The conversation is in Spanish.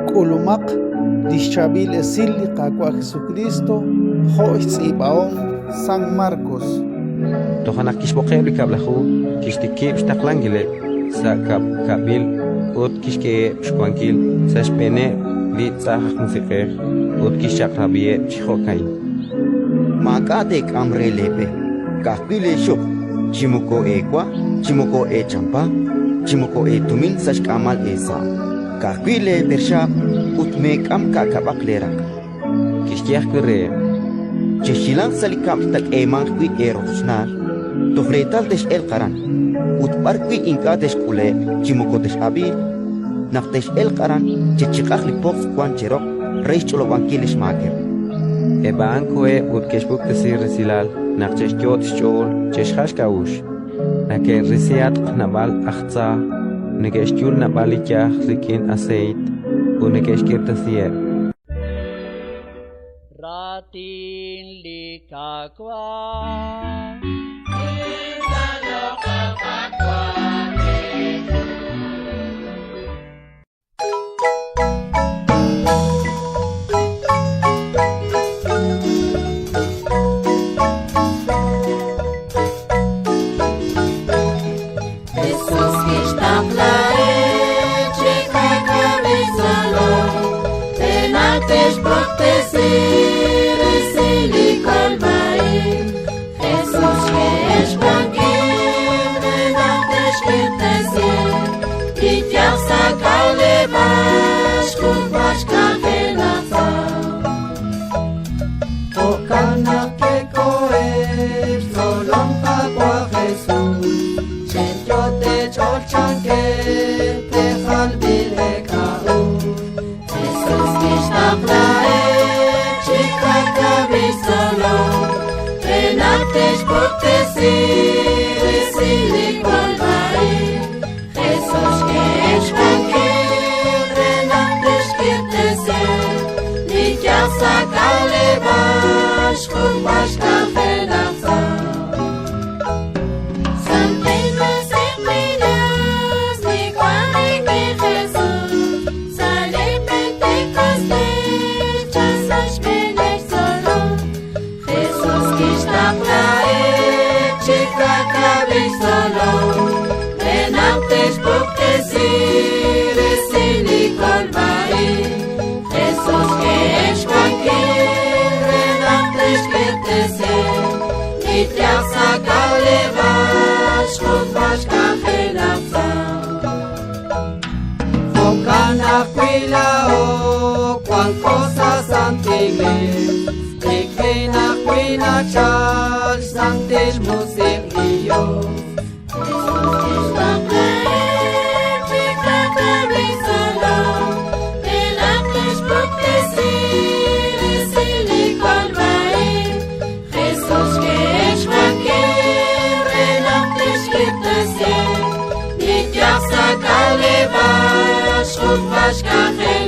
Kulumak Dischabil Esili Kakwa Jesucristo Jois Ibaon San Marcos Tohanak kishbokebli kablahu kishtikib shtaklangile sa kabil ut kishke shkwankil sa shpene li tsahak musiqe ut kishchakrabie chihokai Makate kamre lepe kakile shuk chimuko ekwa chimuko e champa chimuko e tumin sa shkamal esa kakile bersha utme kam kakabak lerak kishkiak kure Chishilang salikam tak emang kui erosnar tofretal des el qaran utbar kui inka des kule chimuko des abil naftes el qaran chichikak li pof kwan cherok reis cholo bankilis maker e banko e ut kishbuk tesir resilal naqchesh kyot chol cheshhash kaush nake resiat nabal achtsa nekesh kyul nabalikya rikin aceit unekesh kirtasier Ratin likakwa Kaleva, schruck, wasch, kachel,